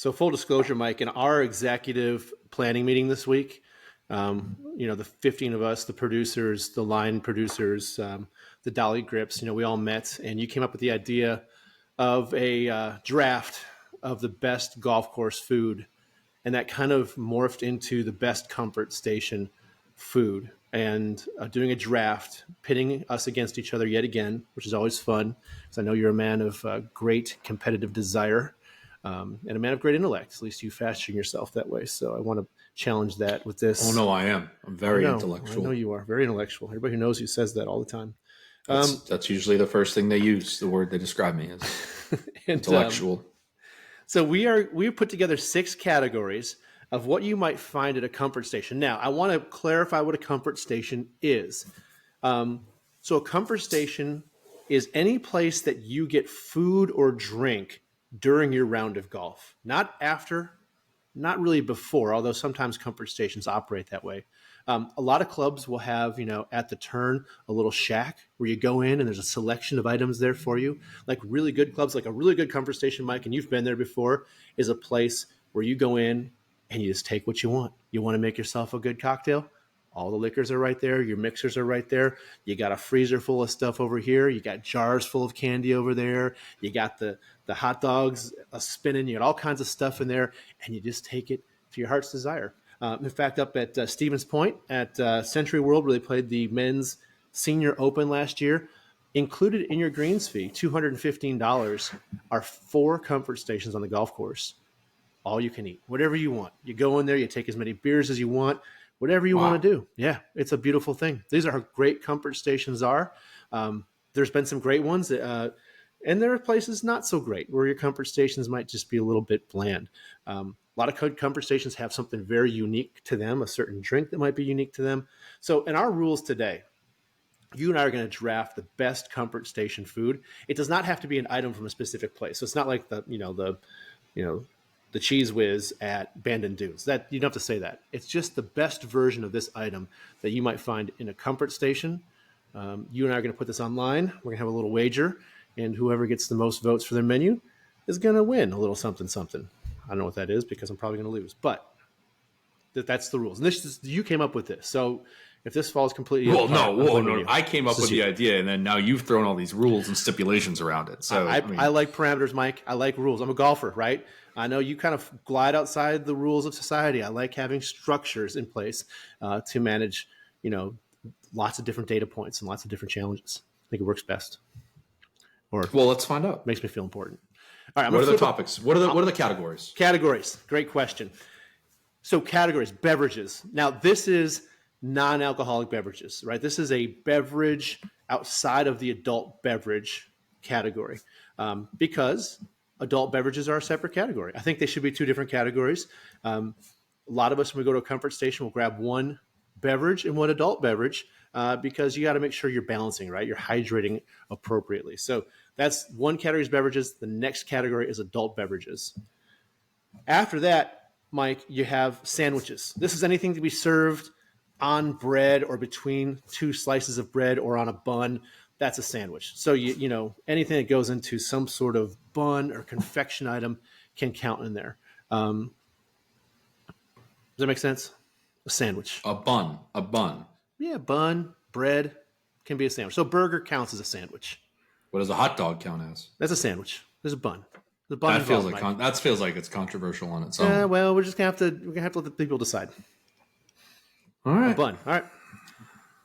So full disclosure, Mike, in our executive planning meeting this week, the 15 of us, the producers, the line producers, the Dolly Grips, we all met, and you came up with the idea of a draft of the best golf course food, and that kind of morphed into the best comfort station food, and doing a draft, pitting us against each other yet again, which is always fun, because I know you're a man of great competitive desire. And a man of great intellect. At least you fashion yourself that way. So I want to challenge that with this. Oh, no, I am. I'm very intellectual. I know you are. Very intellectual. Everybody who knows you says that all the time. That's usually the first thing they use, the word they describe me as. Intellectual. So we put together 6 categories of what you might find at a comfort station. Now, I want to clarify what a comfort station is. So a comfort station is any place that you get food or drink during your round of golf, not after, not really before, although sometimes comfort stations operate that way. A lot of clubs will have, at the turn, a little shack where you go in and there's a selection of items there for you. Like really good clubs, like a really good comfort station, Mike, and you've been there before, is a place where you go in and you just take what you want. You want to make yourself a good cocktail? All the liquors are right there. Your mixers are right there. You got a freezer full of stuff over here. You got jars full of candy over there. You got the hot dogs spinning. You got all kinds of stuff in there, and you just take it to your heart's desire. In fact, up at Stevens Point at Century World, where they played the men's senior open last year, included in your greens fee, $215, are 4 comfort stations on the golf course. All you can eat, whatever you want. You go in there, you take as many beers as you want. Whatever you want to do. Yeah, it's a beautiful thing. These are how great comfort stations are. There's been some great ones, and there are places not so great where your comfort stations might just be a little bit bland. A lot of comfort stations have something very unique to them, a certain drink that might be unique to them. So in our rules today, you and I are going to draft the best comfort station food. It does not have to be an item from a specific place. So it's not like the Cheese Whiz at Bandon Dunes. That you don't have to say that. It's just the best version of this item that you might find in a comfort station. You and I are going to put this online. We're going to have a little wager, and whoever gets the most votes for their menu is going to win a little something, something. I don't know what that is because I'm probably going to lose, but that's the rules. And you came up with this. So if this falls completely no. I came up with the idea, and then now you've thrown all these rules and stipulations around it. So I like parameters, Mike. I like rules. I'm a golfer, right? I know you kind of glide outside the rules of society. I like having structures in place to manage, lots of different data points and lots of different challenges. I think it works best. Well, let's find out. Makes me feel important. All right. What are the topics? What are the categories? Categories. Great question. So categories, beverages. Now, this is non-alcoholic beverages, right? This is a beverage outside of the adult beverage category because adult beverages are a separate category. I think they should be 2 different categories. A lot of us, when we go to a comfort station, will grab one beverage and one adult beverage because you got to make sure you're balancing, right? You're hydrating appropriately. So that's one category is beverages. The next category is adult beverages. After that, Mike, you have sandwiches. This is anything to be served on bread or between 2 slices of bread or on a bun. That's a sandwich. So, anything that goes into some sort of bun or confection item can count in there. Does that make sense? A sandwich. A bun. Yeah, bun, bread can be a sandwich. So burger counts as a sandwich. What does a hot dog count as? That's a sandwich. There's a bun. The bun that feels like it's controversial on its own. Yeah, well, we're gonna have to let the people decide. All right. A bun. All right.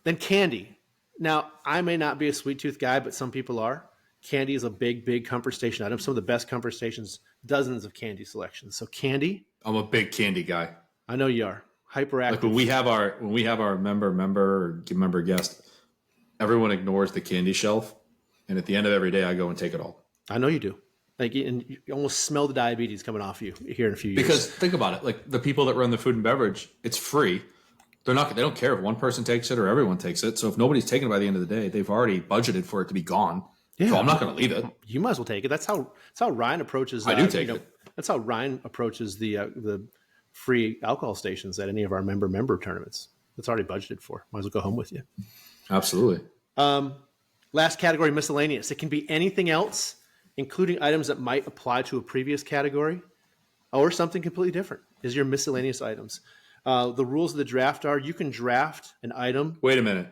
Then candy. Now, I may not be a sweet tooth guy, but some people are. Candy is a big, big comfort station item. Some of the best comfort stations, dozens of candy selections. So candy. I'm a big candy guy. I know you are. Hyperactive. Like when we have our member guest, everyone ignores the candy shelf, and at the end of every day, I go and take it all. I know you do. Like, and you almost smell the diabetes coming off you here in a few years. Because think about it, like the people that run the food and beverage, it's free. They don't care if one person takes it or everyone takes it. So if nobody's taking it by the end of the day, they've already budgeted for it to be gone. Yeah. So I'm not going to leave it. You might as well take it. That's how Ryan approaches. I do take it. That's how Ryan approaches the free alcohol stations at any of our member tournaments. It's already budgeted for. Might as well go home with you. Absolutely. Last category, miscellaneous. It can be anything else, including items that might apply to a previous category. or something completely different is your miscellaneous items. The rules of the draft are you can draft an item. Wait a minute.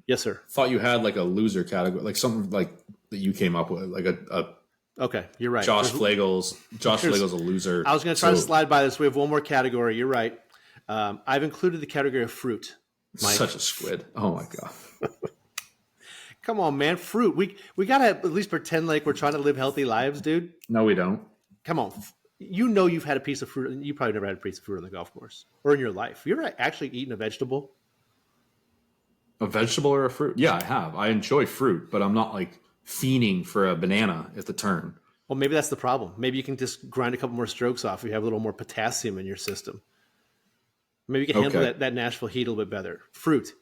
Yes, sir. Thought you had like a loser category, like something like that you came up with, like a Okay, you're right. Josh Flagle's a loser. I was going to try to slide by this. We have one more category. You're right. I've included the category of fruit. Mike. Such a squid. Oh my god. Come on, man. Fruit. We got to at least pretend like we're trying to live healthy lives, dude. No, we don't. Come on. You know you've had a piece of fruit. You probably never had a piece of fruit on the golf course or in your life. You ever actually eaten a vegetable? A vegetable or a fruit? Yeah, I have. I enjoy fruit, but I'm not like fiending for a banana at the turn. Well, maybe that's the problem. Maybe you can just grind a couple more strokes off. You have a little more potassium in your system. Maybe you can handle that Nashville heat a little bit better. Fruit's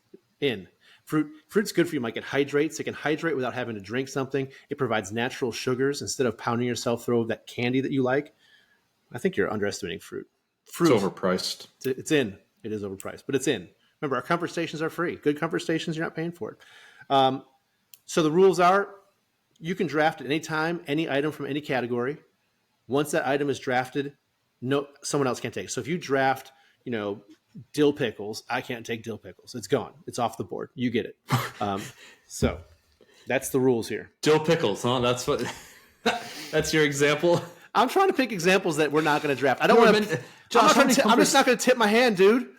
good for you, Mike. It hydrates. It can hydrate without having to drink something. It provides natural sugars instead of pounding yourself through that candy that you like. I think you're underestimating fruit. It's overpriced. It's in. It is overpriced, but it's in. Remember, our comfort stations are free. Good comfort stations, you're not paying for it. So the rules are you can draft at any time, any item from any category. Once that item is drafted, someone else can't take it. So if you draft, dill pickles, I can't take dill pickles. It's gone. It's off the board. You get it. So that's the rules here. Dill pickles, huh? That's what. That's your example. I'm trying to pick example that we're not going to draft. I don't want to. I'm just not going to tip my hand, dude.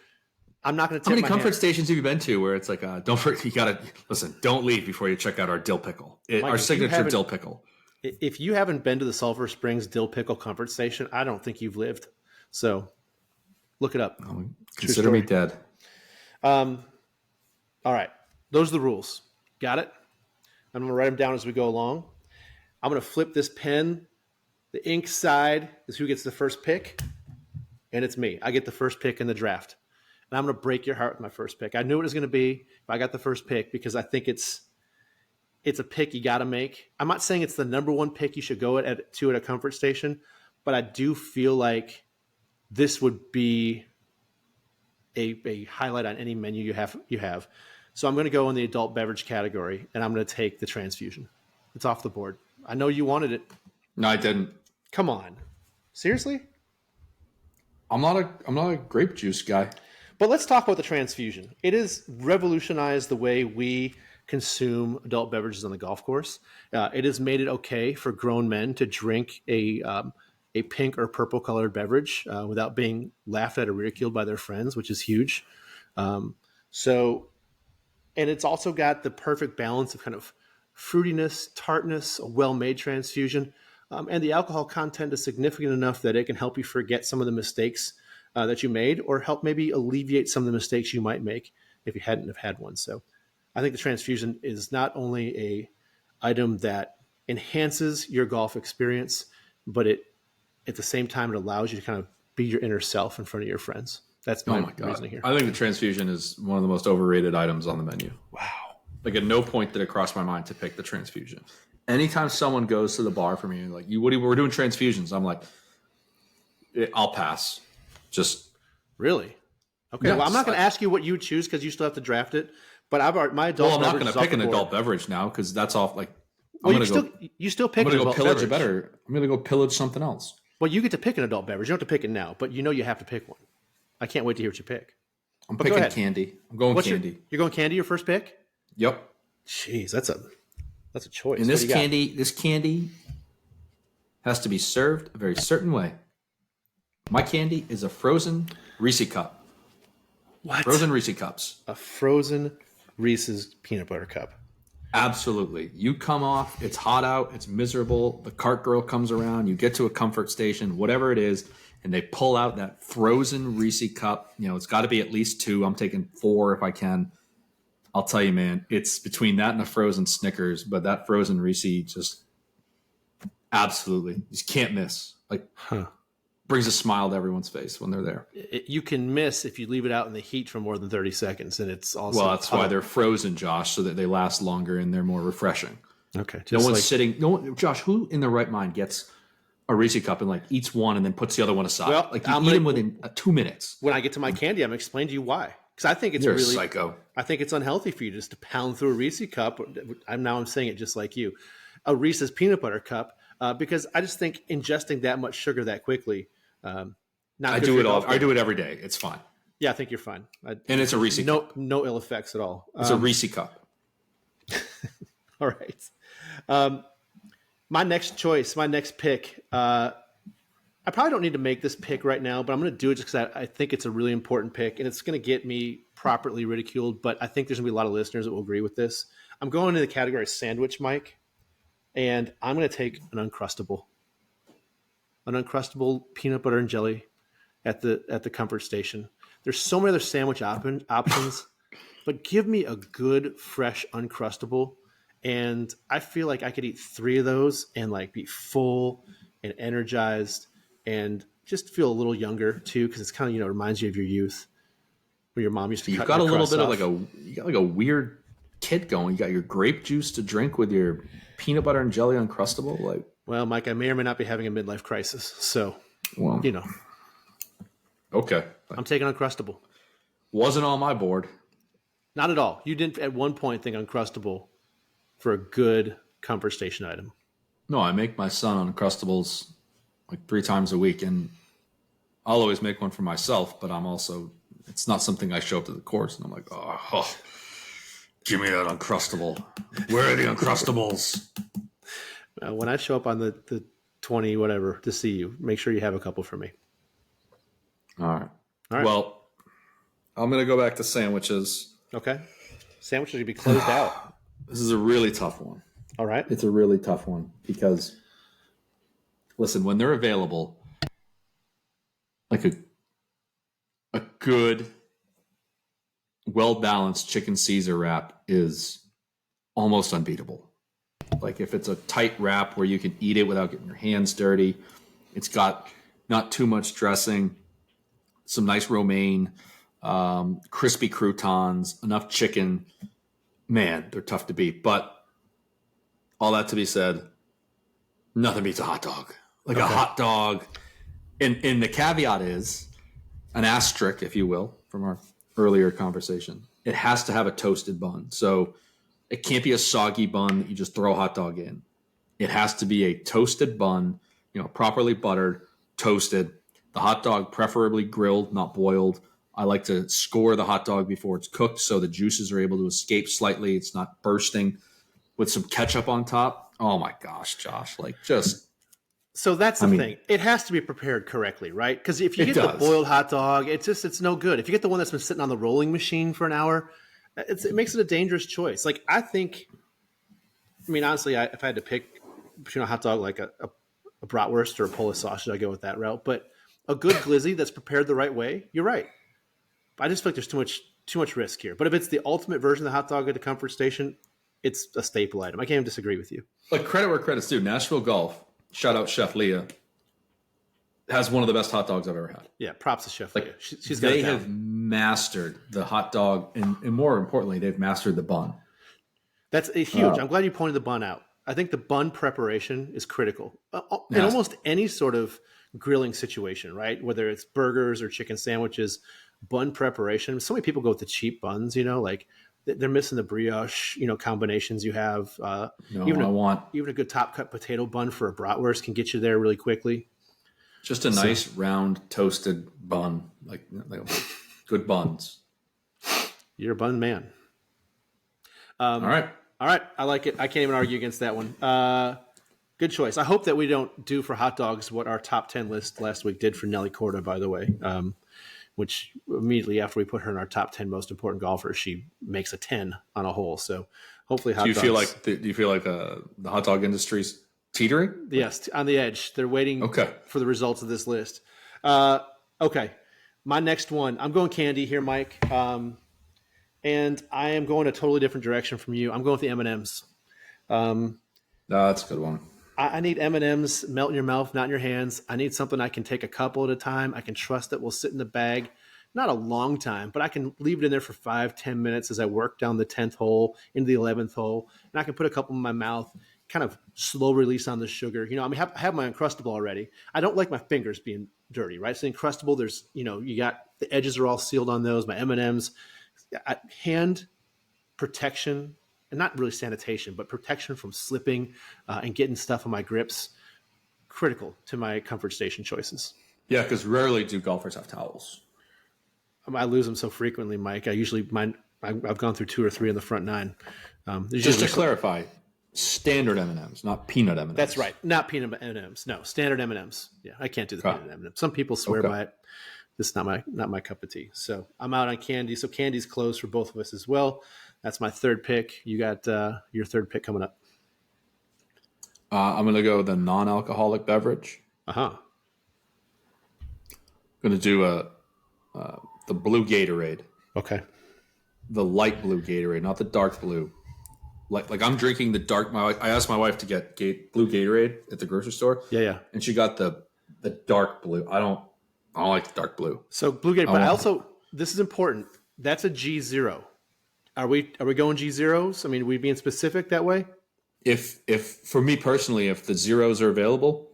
I'm not going to tip my hand. How many comfort stations have you been to where it's like, don't forget, you got to listen. Don't leave before you check out our dill pickle. Our signature dill pickle. If you haven't been to the Sulphur Springs Dill Pickle Comfort Station, I don't think you've lived. So look it up. Consider me dead. All right. Those are the rules. Got it? I'm going to write them down as we go along. I'm going to flip this pen. The ink side is who gets the first pick, and it's me. I get the first pick in the draft. And I'm going to break your heart with my first pick. I knew it was going to be if I got the first pick because I think it's a pick you got to make. I'm not saying it's the number one pick you should go at a comfort station, but I do feel like this would be a highlight on any menu you have. So I'm going to go in the adult beverage category, and I'm going to take the transfusion. It's off the board. I know you wanted it. No, I didn't. Come on. Seriously? I'm not a grape juice guy. But let's talk about the transfusion. It has revolutionized the way we consume adult beverages on the golf course. It has made it okay for grown men to drink a pink or purple colored beverage without being laughed at or ridiculed by their friends, which is huge. And it's also got the perfect balance of kind of fruitiness, tartness, a well-made transfusion. And the alcohol content is significant enough that it can help you forget some of the mistakes that you made or help maybe alleviate some of the mistakes you might make if you hadn't have had one. So I think the transfusion is not only a item that enhances your golf experience, but at the same time, it allows you to kind of be your inner self in front of your friends. That's my reasoning here. I think the transfusion is one of the most overrated items on the menu. Wow. Like at no point did it cross my mind to pick the transfusion. Anytime someone goes to the bar for me, like, we're doing transfusions, I'm like, I'll pass. Just really? Okay. Yes, well, I'm not going to ask you what you would choose because you still have to draft it. But my adult. Well, I'm not going to pick an adult beverage now because that's off. Like, you still pick. I'm going to go pillage a better. I'm going to go pillage something else. Well, you get to pick an adult beverage. You don't have to pick it now, but you have to pick one. I can't wait to hear what you pick. I'm picking candy. I'm going candy. You're going candy. Your first pick? Yep. Jeez, that's a choice. And this candy has to be served a very certain way. My candy is a frozen Reese cup. What? Frozen Reese cups. A frozen Reese's peanut butter cup. Absolutely. You come off, it's hot out, it's miserable. The cart girl comes around, you get to a comfort station, whatever it is, and they pull out that frozen Reese cup. It's got to be at least 2. I'm taking 4 if I can. I'll tell you, man, it's between that and a frozen Snickers, but that frozen Reese just absolutely, you just can't miss. Like, brings a smile to everyone's face when they're there. You can miss if you leave it out in the heat for more than 30 seconds, and it's also that's why they're frozen, Josh, so that they last longer and they're more refreshing. Okay, Josh, who in their right mind gets a Reese cup and like eats one and then puts the other one aside? Well, like you eat them within 2 minutes. When I get to my candy, I'm going to explain to you why. Because I think it's You're really a psycho. I think it's unhealthy for you just to pound through a Reese cup. I'm saying it just like you, a Reese's peanut butter cup, because I just think ingesting that much sugar that quickly Not I good do for it your all. golf I do game. it every day. It's fine. Yeah, I think you're fine. And it's a Reese cup. No ill effects at all. It's a Reese cup. All right. My next choice, my next pick. I probably don't need to make this pick right now, but I'm going to do it just because I think it's a really important pick, and it's going to get me properly ridiculed. But I think there's going to be a lot of listeners that will agree with this. I'm going into the category sandwich, Mike, and I'm going to take an Uncrustable peanut butter and jelly at the Comfort Station. There's so many other sandwich options, but give me a good, fresh Uncrustable, and I feel like I could eat 3 of those and like be full and energized and just feel a little younger too, because it's kind of reminds you of your youth, where your mom used to. You've got a little bit of like a weird kid going. You got your grape juice to drink with your peanut butter and jelly Uncrustable. Like, Well, Mike, I may or may not be having a midlife crisis, so well, okay, I'm taking Uncrustable. wasn't on my board. Not at all. You didn't at one point think Uncrustable for a good Comfort Station item. No, I make my son Uncrustables like 3 times a week, and I'll always make one for myself. But it's not something I show up to the course and I'm like, oh, give me that Uncrustable. Where are the Uncrustables? When I show up on the 20 whatever to see you, make sure you have a couple for me. All right. Well, I'm going to go back to sandwiches. Okay. Sandwiches should be closed out. This is a really tough one. All right. It's a really tough one because, listen, when they're available, like a good, well-balanced chicken Caesar wrap is almost unbeatable. Like if it's a tight wrap where you can eat it without getting your hands dirty, it's got not too much dressing, some nice romaine, crispy croutons, enough chicken. Man, they're tough to beat. But all that to be said, nothing beats a hot dog. Like a hot dog. And the caveat is an asterisk, if you will, from our earlier conversation. It has to have a toasted bun. So it can't be a soggy bun that you just throw a hot dog in. It has to be a toasted bun, properly buttered, toasted. The hot dog preferably grilled, not boiled. I like to score the hot dog before it's cooked so the juices are able to escape slightly. It's not bursting. With some ketchup on top. Oh my gosh, Josh. So that's the thing. It has to be prepared correctly, right? Because if you get the boiled hot dog, it's no good. If you get the one that's been sitting on the rolling machine for an hour, it makes it a dangerous choice. Like honestly, if I had to pick between a hot dog like a bratwurst or a Polish sausage, I'd go with that route. But a good glizzy that's prepared the right way, you're right. I just feel like there's too much risk here. But if it's the ultimate version of the hot dog at the Comfort Station, it's a staple item. I can't even disagree with you. Like credit where credit's due. Nashville Golf, shout out Chef Leah, has one of the best hot dogs I've ever had. Yeah, props to Chef Leah. She's got it down. They have mastered the hot dog, and more importantly, they've mastered the bun. That's huge. I'm glad you pointed the bun out. I think the bun preparation is critical in almost any sort of grilling situation, right? Whether it's burgers or chicken sandwiches, bun preparation. So many people go with the cheap buns, like they're missing the brioche, combinations you have. Even a good top cut potato bun for a bratwurst can get you there really quickly. Just a nice round toasted bun, like good buns. You're a bun man. All right. I like it. I can't even argue against that one. Good choice. I hope that we don't do for hot dogs what our top 10 list last week did for Nelly Korda, by the way. Which immediately after we put her in our top 10 most important golfers, she makes a 10 on a hole. So hopefully hot dogs. Do you feel like the hot dog industry's teetering? Yes, on the edge. They're waiting for the results of this list. Okay. My next one, I'm going candy here, Mike. And I am going a totally different direction from you. I'm going with the M&Ms. That's a good one. I need M&Ms melt in your mouth, not in your hands. I need something I can take a couple at a time. I can trust that will sit in the bag. Not a long time, but I can leave it in there for 5-10 minutes as I work down the 10th hole into the 11th hole. And I can put a couple in my mouth, kind of slow release on the sugar. I have my Uncrustable already. I don't like my fingers being dirty, right? So Uncrustable, there's, you got the edges are all sealed on those. My M&Ms, hand protection, and not really sanitation, but protection from slipping and getting stuff on my grips, critical to my Comfort Station choices. Yeah, because rarely do golfers have towels. I lose them so frequently, Mike. I've gone through 2 or 3 in the front 9. Just to clarify, standard M&Ms, not peanut M&Ms. That's right. Not peanut M&Ms. No, standard M&Ms. Yeah, I can't do the peanut M&Ms. Some people swear by it. This is not my cup of tea. So I'm out on candy. So candy's closed for both of us as well. That's my third pick. You got your third pick coming up. I'm going to go with the non-alcoholic beverage. Uh-huh. I'm going to do the blue Gatorade. Okay. The light blue Gatorade, not the dark blue. Like I'm drinking the dark. I asked my wife to get blue Gatorade at the grocery store. Yeah. And she got the dark blue. I don't like the dark blue. So blue Gatorade, but I also, this is important. That's a G0. Are we going G0s? I mean, are we being specific that way? If for me personally, if the zeros are available,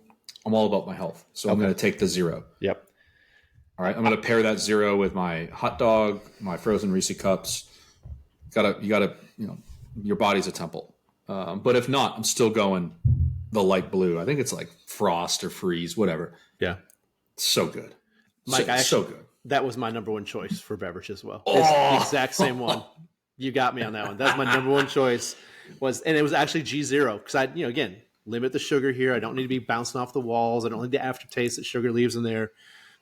I'm all about my health. So I'm going to take the 0. Yep. All right. I'm going to pair that 0 with my hot dog, my frozen Reese cups. You gotta, your body's a temple. But if not, I'm still going the light blue. I think it's like Frost or Freeze, whatever. Yeah. So good. Mike, so good. That was my number one choice for beverage as well. It's the exact same one. You got me on that one. That's my number one choice. And it was actually G0 because I, again, limit the sugar here. I don't need to be bouncing off the walls. I don't need the aftertaste that sugar leaves in there.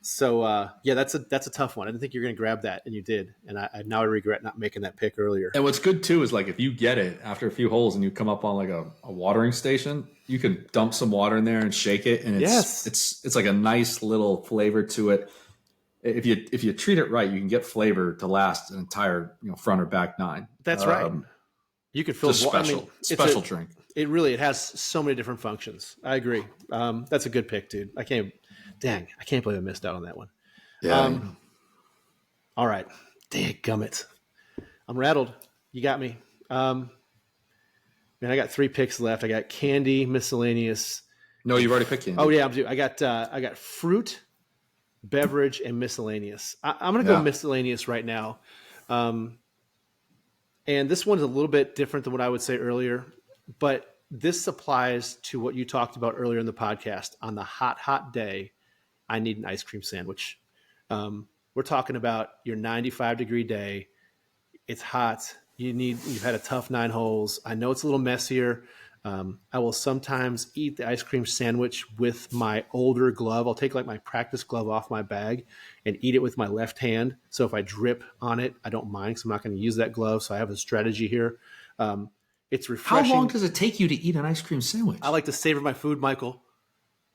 So that's a tough one. I didn't think you were going to grab that, and you did. And I now regret not making that pick earlier. And what's good too is like if you get it after a few holes and you come up on like a watering station, you can dump some water in there and shake it, and it's like a nice little flavor to it. If you treat it right, you can get flavor to last an entire front or back 9. That's right. You can fill special drink. It has so many different functions. I agree. That's a good pick, dude. I can't believe I missed out on that one. Yeah. All right. Dadgummit. I'm rattled. You got me. Man, I got 3 picks left. I got candy, miscellaneous. No, you've already picked candy. Oh yeah, I got fruit, beverage, and miscellaneous. I'm going to go miscellaneous right now. And this one's a little bit different than what I would say earlier, but this applies to what you talked about earlier in the podcast. On the hot day, I need an ice cream sandwich. We're talking about your 95-degree day. It's hot. You've had a tough 9 holes. I know it's a little messier. I will sometimes eat the ice cream sandwich with my older glove. I'll take like my practice glove off my bag and eat it with my left hand. So if I drip on it, I don't mind because I'm not going to use that glove. So I have a strategy here. It's refreshing. How long does it take you to eat an ice cream sandwich? I like to savor my food, Michael.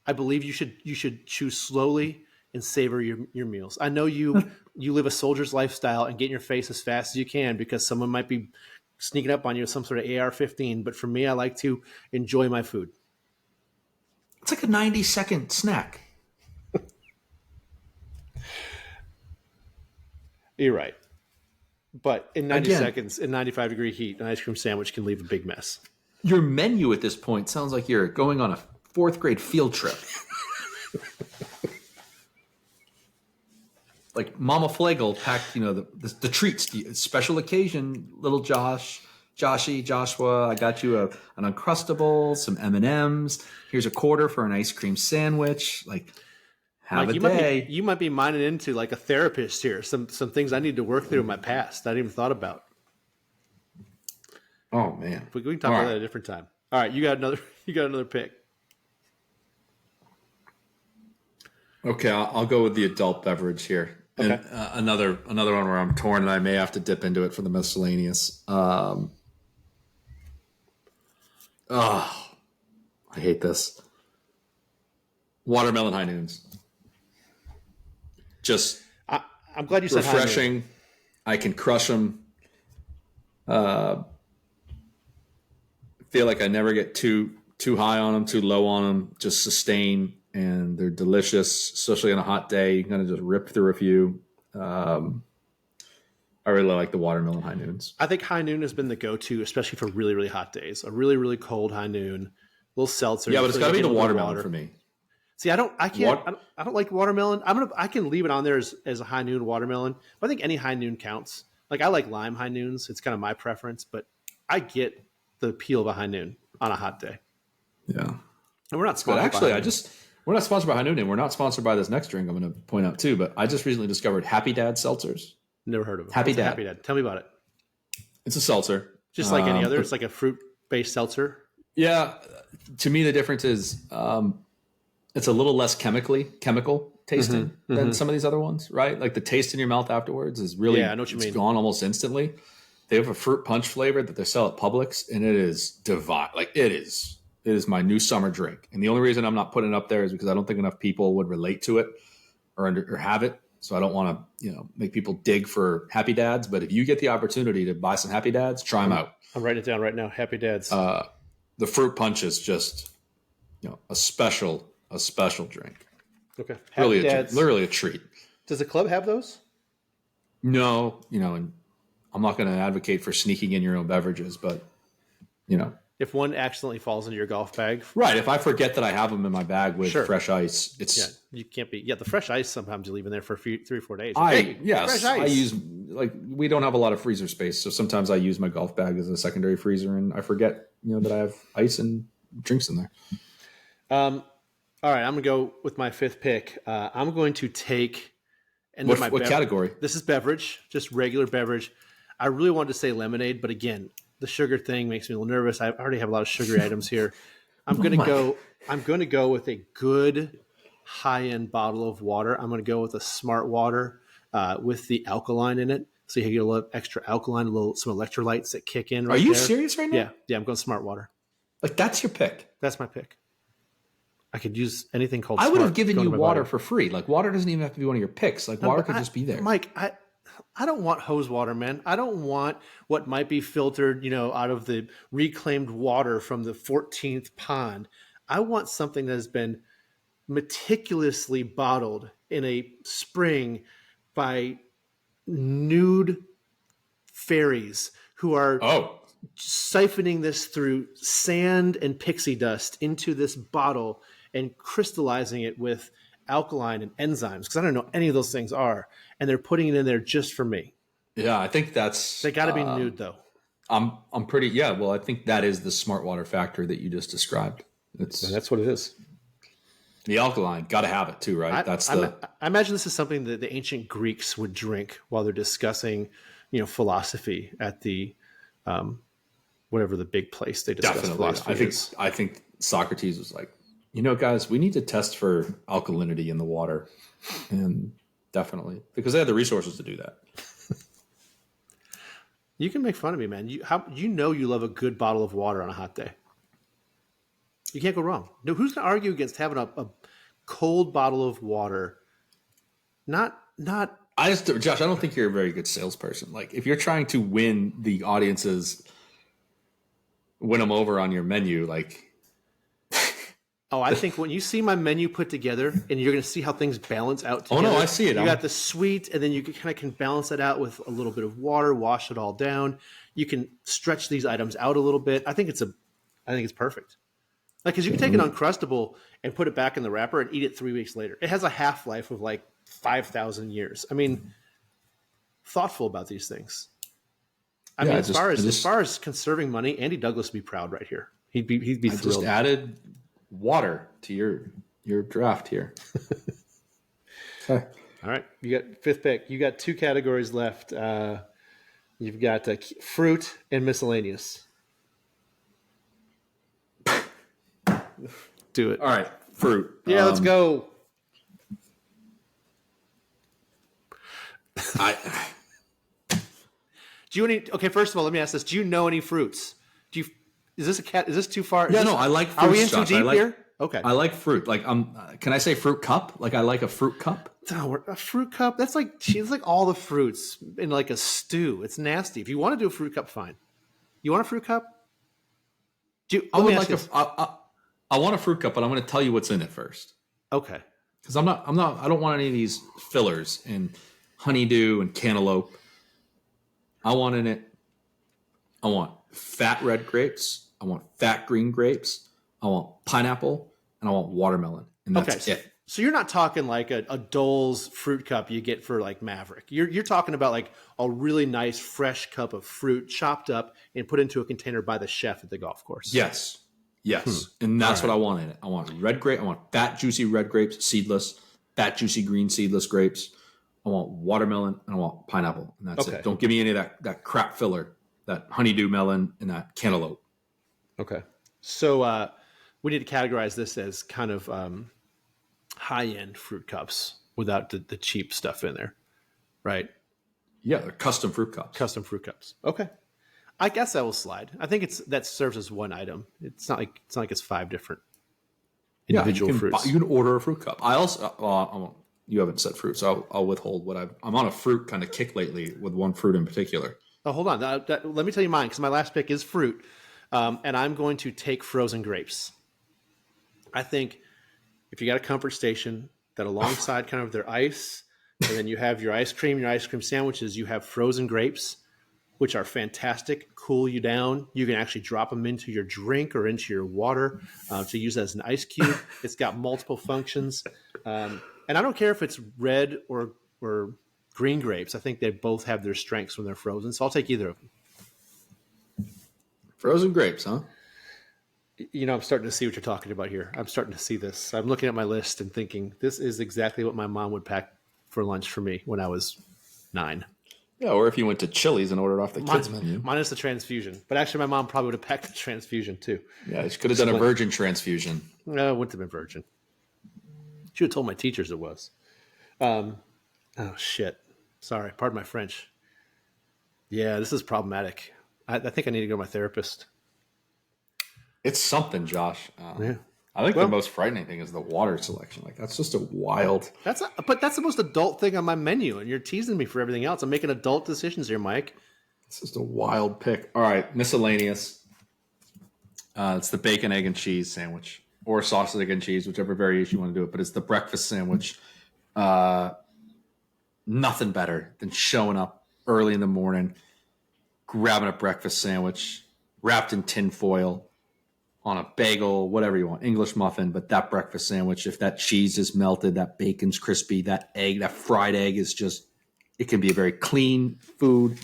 I believe you should chew slowly and savor your meals. I know you live a soldier's lifestyle and get in your face as fast as you can because someone might be sneaking up on you with some sort of AR-15. But for me, I like to enjoy my food. It's like a 90-second snack. You're right. But in 90 seconds, in 95-degree heat, an ice cream sandwich can leave a big mess. Your menu at this point sounds like you're going on a 4th grade field trip. Like Mama Flegel packed, the treats, the special occasion, little Joshua, I got you an Uncrustable, some M&Ms. Here's a quarter for an ice cream sandwich. Like, have a day. You might be mining into like a therapist here. Some things I need to work through in my past I didn't even thought about. Oh man, we can talk about that at a different time. All right, you got another pick. Okay, I'll go with the adult beverage here. Okay. And another one where I'm torn and I may have to dip into it for the miscellaneous. I hate this. Watermelon high noons. Just I'm glad you said refreshing. I can crush them. Feel like I never get too high on them, too low on them. Just sustain. And they're delicious, especially on a hot day. You can kind of just rip through a few. I really like the watermelon high noons. I think high noon has been the go-to, especially for really, really hot days. A really, really cold high noon, little seltzer. Yeah, but it's got to be the watermelon for me. See, I don't like watermelon. I can leave it on there as a high noon watermelon. But I think any high noon counts. Like I like lime high noons. It's kind of my preference, but I get the appeal of a high noon on a hot day. Yeah, and we're not sponsored. But actually, We're not sponsored by High Noon, and we're not sponsored by this next drink I'm going to point out too, but I just recently discovered Happy Dad seltzers. Never heard of it. Happy What's a Dad. Happy Dad. Tell me about it. It's a seltzer. Just like any other. It's like a fruit-based seltzer. Yeah. To me, the difference is it's a little less chemical tasting than some of these other ones, right? Like the taste in your mouth afterwards is really, I know what you mean. Gone almost instantly. They have a fruit punch flavor that they sell at Publix, and it is divine. Like it is my new summer drink. And the only reason I'm not putting it up there is because I don't think enough people would relate to it or have it. So I don't want to, make people dig for Happy Dads. But if you get the opportunity to buy some Happy Dads, try them out. I'm writing it down right now. Happy Dads. The fruit punch is just, a special drink. Okay. Really, Happy Dads. literally a treat. Does the club have those? No, and I'm not going to advocate for sneaking in your own beverages, but If one accidentally falls into your golf bag, right. If I forget that I have them in my bag with fresh ice, it's you can't be. Yeah, the fresh ice sometimes you leave in there for 3 or 4 days. fresh ice. I use we don't have a lot of freezer space, so sometimes I use my golf bag as a secondary freezer, and I forget that I have ice and drinks in there. All right, I'm gonna go with my fifth pick. I'm going to take. And What category? This is beverage, just regular beverage. I really wanted to say lemonade, but again, the sugar thing makes me a little nervous. I already have a lot of sugary items here. I'm going to go with a good high-end bottle of water. I'm going to go with a Smart Water with the alkaline in it. So you get a little extra alkaline, some electrolytes that kick in. Are you serious right now? Yeah, I'm going Smart Water. Like that's your pick? That's my pick. I could use anything called. I would have given you water body. for free. Like water doesn't even have to be one of your picks. Like water could just be there. Mike, I don't want hose water, man. I don't want what might be filtered, out of the reclaimed water from the 14th pond. I want something that has been meticulously bottled in a spring by nude fairies who are siphoning this through sand and pixie dust into this bottle and crystallizing it with alkaline and enzymes, because I don't know any of those things are, and they're putting it in there just for me. Yeah, I think that's They got to be nude though. I'm pretty well, I think that is the Smart Water factor that you just described. That's what it is. The alkaline, got to have it too, right? I imagine this is something that the ancient Greeks would drink while they're discussing, philosophy at the whatever the big place they discuss philosophy is. I think Socrates was like, guys, we need to test for alkalinity in the water, and definitely because they had the resources to do that. You can make fun of me, man. You love a good bottle of water on a hot day. You can't go wrong. No, who's going to argue against having a cold bottle of water? Not. Josh, I don't think you're a very good salesperson. Like if you're trying to win the audiences, win them over on your menu, like. Oh, I think when you see my menu put together, and you're going to see how things balance out together. Oh, no, I see it. You got the sweet, and then you can balance it out with a little bit of water, wash it all down. You can stretch these items out a little bit. I think it's perfect. Like, because you can take an Uncrustable and put it back in the wrapper and eat it 3 weeks later. It has a half-life of like 5,000 years. I mean, thoughtful about these things. I mean, as far as conserving money, Andy Douglas would be proud right here. He'd be thrilled. Just added water to your draft here. Okay. All right, you got fifth pick. You got 2 categories left. You've got fruit and miscellaneous. Do it. All right, fruit. Yeah, let's go. Do you okay? First of all, let me ask this: do you know any fruits? Is this Is this too far? Yeah, no, I like fruits. Are we in too deep here? Okay. I like fruit. Like, can I say fruit cup? Like, I like a fruit cup. Oh, a fruit cup? That's like all the fruits in like a stew. It's nasty. If you want to do a fruit cup, fine. You want a fruit cup? I want a fruit cup, but I'm going to tell you what's in it first. Okay. Because I don't want any of these fillers and honeydew and cantaloupe. I want fat red grapes. I want fat green grapes. I want pineapple, and I want watermelon. And that's it. So you're not talking like a Dole's fruit cup you get for like Maverick. You're talking about like a really nice fresh cup of fruit chopped up and put into a container by the chef at the golf course. Yes. Yes, and that's what I want in it. I want red grape. I want fat, juicy red grapes, seedless. Fat, juicy green, seedless grapes. I want watermelon and I want pineapple, and that's Okay. it. Don't give me any of that crap filler, that honeydew melon and that cantaloupe. Okay. So we need to categorize this as kind of high-end fruit cups without the cheap stuff in there, right? Yeah, they're custom fruit cups. Custom fruit cups. Okay. I guess that will slide. I think that serves as one item. It's not like it's 5 different individual fruits. You can order a fruit cup. I also you haven't said fruit, so I'll withhold what I'm on a fruit kind of kick lately with one fruit in particular. Oh, hold on. Let me tell you mine, because my last pick is fruit, and I'm going to take frozen grapes. I think if you got a comfort station that alongside kind of their ice, and then you have your ice cream sandwiches, you have frozen grapes, which are fantastic, cool you down. You can actually drop them into your drink or into your water to use as an ice cube. It's got multiple functions. And I don't care if it's red or green grapes. I think they both have their strengths when they're frozen. So I'll take either of them. Frozen grapes, huh? You know, I'm starting to see what you're talking about here. I'm starting to see this. I'm looking at my list and thinking, this is exactly what my mom would pack for lunch for me when I was 9. Yeah, or if you went to Chili's and ordered off the kids menu. Minus the transfusion. But actually, my mom probably would have packed the transfusion too. Yeah, she could have done a virgin transfusion. No, it wouldn't have been virgin. She would have told my teachers it was. Oh, shit. Sorry. Pardon my French. Yeah, this is problematic. I think I need to go to my therapist. It's something, Josh. Yeah. I think the most frightening thing is the water selection. Like, that's just a wild. But that's the most adult thing on my menu, and you're teasing me for everything else. I'm making adult decisions here, Mike. It's just a wild pick. All right, miscellaneous. It's the bacon, egg, and cheese sandwich, or sausage, egg, and cheese, whichever variation you want to do it. But it's the breakfast sandwich. Nothing better than showing up early in the morning, grabbing a breakfast sandwich wrapped in tin foil, on a bagel, whatever you want, English muffin, but that breakfast sandwich, if that cheese is melted, that bacon's crispy, that egg, that fried egg is just, it can be a very clean food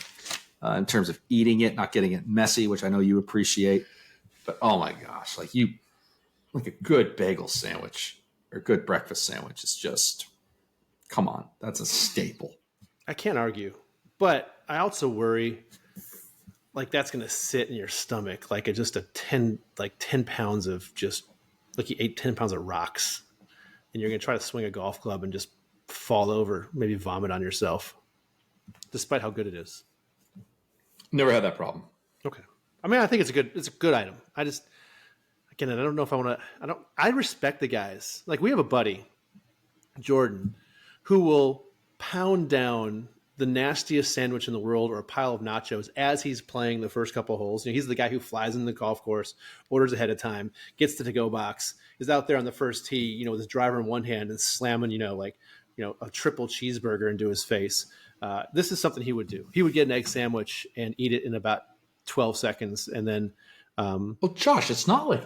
in terms of eating it, not getting it messy, which I know you appreciate. But oh my gosh, like a good bagel sandwich or good breakfast sandwich is just, come on, that's a staple. I can't argue, but I also worry like that's going to sit in your stomach like just 10 pounds of just like you ate 10 pounds of rocks, and you're going to try to swing a golf club and just fall over, maybe vomit on yourself, despite how good it is. Never had that problem. Okay. I mean, I think it's a good item. I don't know if I want to, I respect the guys. Like, we have a buddy, Jordan, who will pound down the nastiest sandwich in the world or a pile of nachos as he's playing the first couple holes. You know, he's the guy who flies in the golf course, orders ahead of time, gets the to-go box, is out there on the first tee, you know, with his driver in one hand and slamming, a triple cheeseburger into his face. This is something he would do. He would get an egg sandwich and eat it in about 12 seconds. And then, well, Josh, it's not like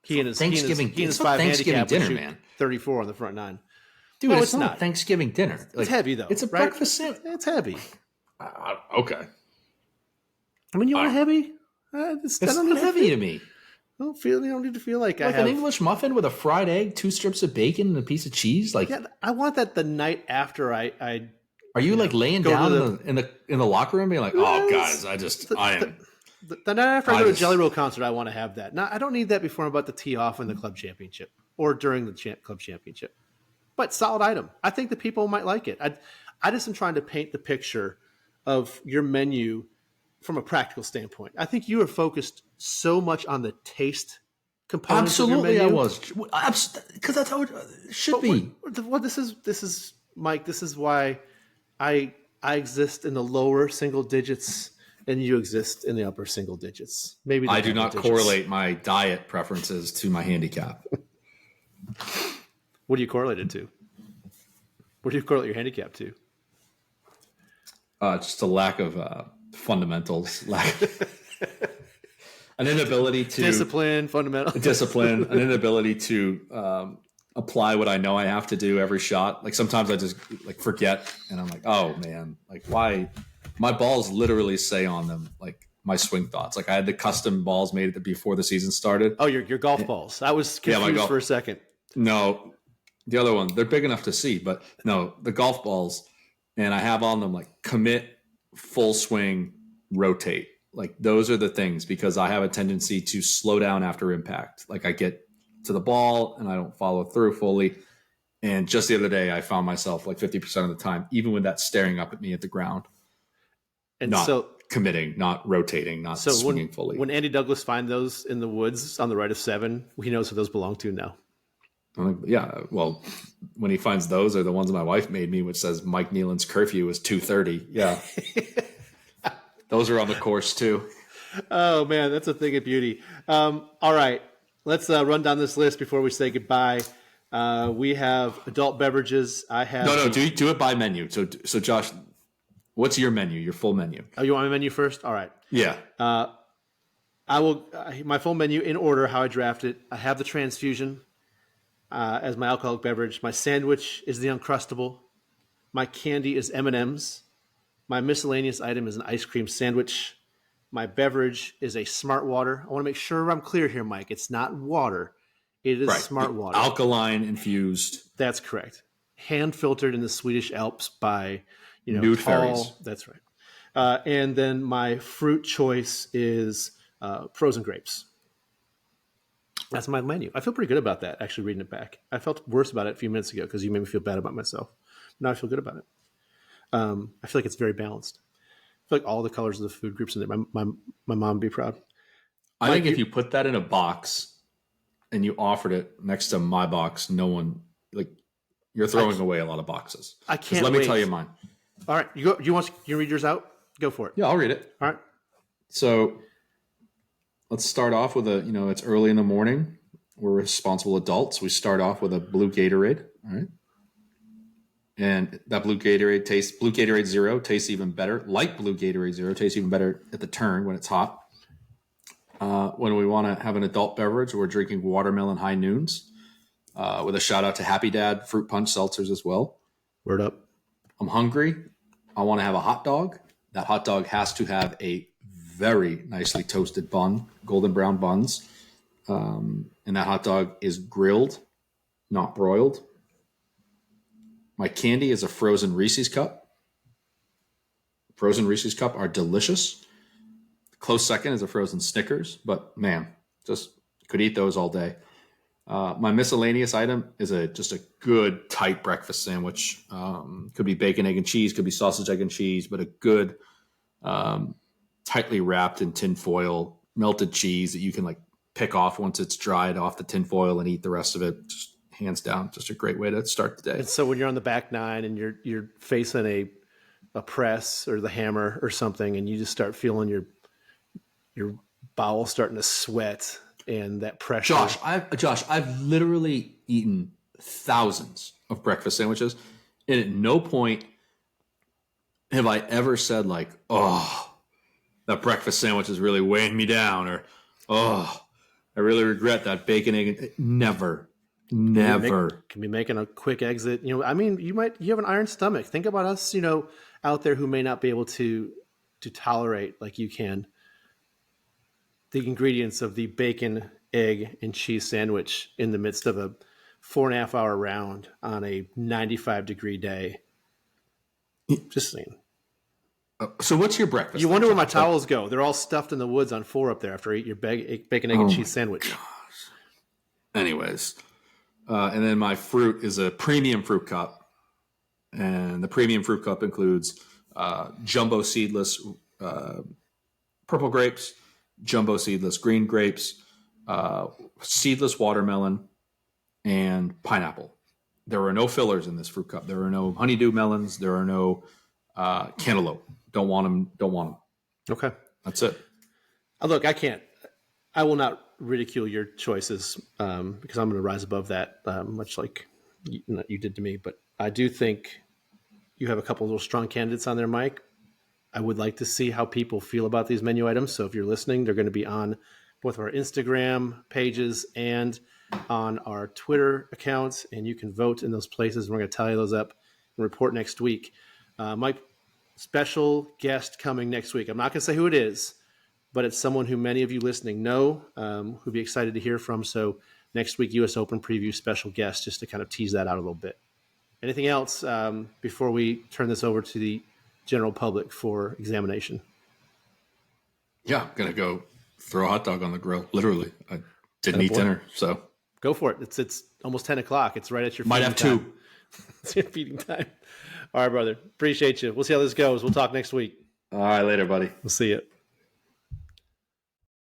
he and his Thanksgiving 5 handicap dinner, would shoot man. 34 on the front 9. Dude, No, it's not a Thanksgiving dinner. Like, it's heavy though. It's a right? breakfast sandwich. It's heavy. Okay. I mean, you want heavy? It's not heavy to me. I don't feel. You don't need to feel like I have an English muffin with a fried egg, 2 strips of bacon, and a piece of cheese. Like, yeah, I want that the night after I are you like laying down in the locker room, being like, "Oh, guys, I am." The night after I go to a Jelly Roll concert, I want to have that. Now, I don't need that before I'm about to tee off in the club championship or during the club championship. But solid item. I think the people might like it. I just am trying to paint the picture of your menu from a practical standpoint. I think you are focused so much on the taste component. Absolutely, of your menu. I was, because that's how it should be. Well, this is Mike. This is why I exist in the lower single digits and you exist in the upper single digits. Maybe I do not correlate my diet preferences to my handicap. What do you correlate it to? What do you correlate your handicap to? Just a lack of fundamentals, an inability to discipline, an inability to apply what I know I have to do every shot. Like, sometimes I just forget, and I'm like, oh man, like, why? My balls literally say on them, like, my swing thoughts. Like I had the custom balls made before the season started. Oh, your golf balls. I was Yeah, my confused golf- for a second. No, the other one, they're big enough to see, but no, the golf balls. And I have on them like commit, full swing, rotate. Like those are the things, because I have a tendency to slow down after impact. Like I get to the ball and I don't follow through fully. And just the other day, I found myself like 50% of the time, even with that staring up at me at the ground, And not so committing, not rotating, not swinging fully. when Andy Douglas finds those in the woods on the right of 7, he knows who those belong to now. I'm like, yeah, well, when he finds those are the ones my wife made me, which says Mike Nealon's curfew is 2:30. Yeah. Those are on the course too. Oh man, that's a thing of beauty. All right, let's run down this list before we say goodbye. We have adult beverages. I have No, do it by menu. So Josh, what's your menu? Your full menu? Oh, you want my menu first? All right. Yeah. I will my full menu in order how I draft it. I have the transfusion as my alcoholic beverage. My sandwich is the Uncrustable. My candy is M&Ms. My miscellaneous item is an ice cream sandwich. My beverage is a Smart Water. I want to make sure I'm clear here, Mike. It's not water. It is Smart Water. Alkaline infused. That's correct. Hand filtered in the Swedish Alps by, Nude fairies. That's right. And then my fruit choice is frozen grapes. That's my menu. I feel pretty good about that, actually, reading it back. I felt worse about it a few minutes ago because you made me feel bad about myself. Now I feel good about it. I feel like it's very balanced. I feel like all the colors of the food groups in there. My mom would be proud. I think if you put that in a box and you offered it next to my box, no one, like, you're throwing away a lot of boxes. I can't Let me tell you mine. All right. You read yours out? Go for it. Yeah, I'll read it. All right. So let's start off with it's early in the morning. We're responsible adults. We start off with a blue Gatorade. All right. And that Blue Gatorade Zero tastes even better. Light Blue Gatorade Zero tastes even better at the turn when it's hot. When we want to have an adult beverage, we're drinking Watermelon High Noons with a shout out to Happy Dad Fruit Punch Seltzers as well. Word up. I'm hungry. I want to have a hot dog. That hot dog has to have a very nicely toasted bun, golden brown buns. And that hot dog is grilled, not broiled. My candy is a frozen Reese's cup. Frozen Reese's cup are delicious. Close second is a frozen Snickers, but man, just could eat those all day. My miscellaneous item is just a good tight breakfast sandwich. Could be bacon, egg, and cheese. Could be sausage, egg, and cheese, but a good tightly wrapped in tin foil melted cheese that you can like pick off once it's dried off the tin foil and eat the rest of it. Just hands down, just a great way to start the day. And so when you're on the back nine and you're facing a press or the hammer or something, and you just start feeling your bowel starting to sweat and that pressure. Josh, I've literally eaten thousands of breakfast sandwiches, and at no point have I ever said like, "Oh, that breakfast sandwich is really weighing me down," or "Oh, I really regret that bacon egg." Never. Can be making a quick exit. You have an iron stomach. Think about us, out there who may not be able to tolerate like you can the ingredients of the bacon, egg, and cheese sandwich in the midst of a 4.5 hour round on a 95-degree day. Just saying. So what's your breakfast? You wonder where my towels go. They're all stuffed in the woods on 4 up there after I eat your bacon, egg, and cheese sandwich. Gosh. Anyways. And then my fruit is a premium fruit cup. And the premium fruit cup includes jumbo seedless purple grapes, jumbo seedless green grapes, seedless watermelon, and pineapple. There are no fillers in this fruit cup. There are no honeydew melons. There are no cantaloupe. Don't want them. Okay. That's it. Look, I will not ridicule your choices because I'm going to rise above that, much like you did to me. But I do think you have a couple of little strong candidates on there, Mike. I would like to see how people feel about these menu items. So if you're listening, they're going to be on both our Instagram pages and on our Twitter accounts, and you can vote in those places. And we're going to tally those up and report next week. Mike, special guest coming next week. I'm not going to say who it is, but it's someone who many of you listening know, who'd be excited to hear from. So next week, U.S. Open preview special guest, just to kind of tease that out a little bit. Anything else before we turn this over to the general public for examination? Yeah, I'm going to go throw a hot dog on the grill. Literally. I didn't eat dinner, so. Go for it. It's almost 10 o'clock. It's right at your Might have time. two. It's your feeding time. All right, brother. Appreciate you. We'll see how this goes. We'll talk next week. All right, later, buddy. We'll see you.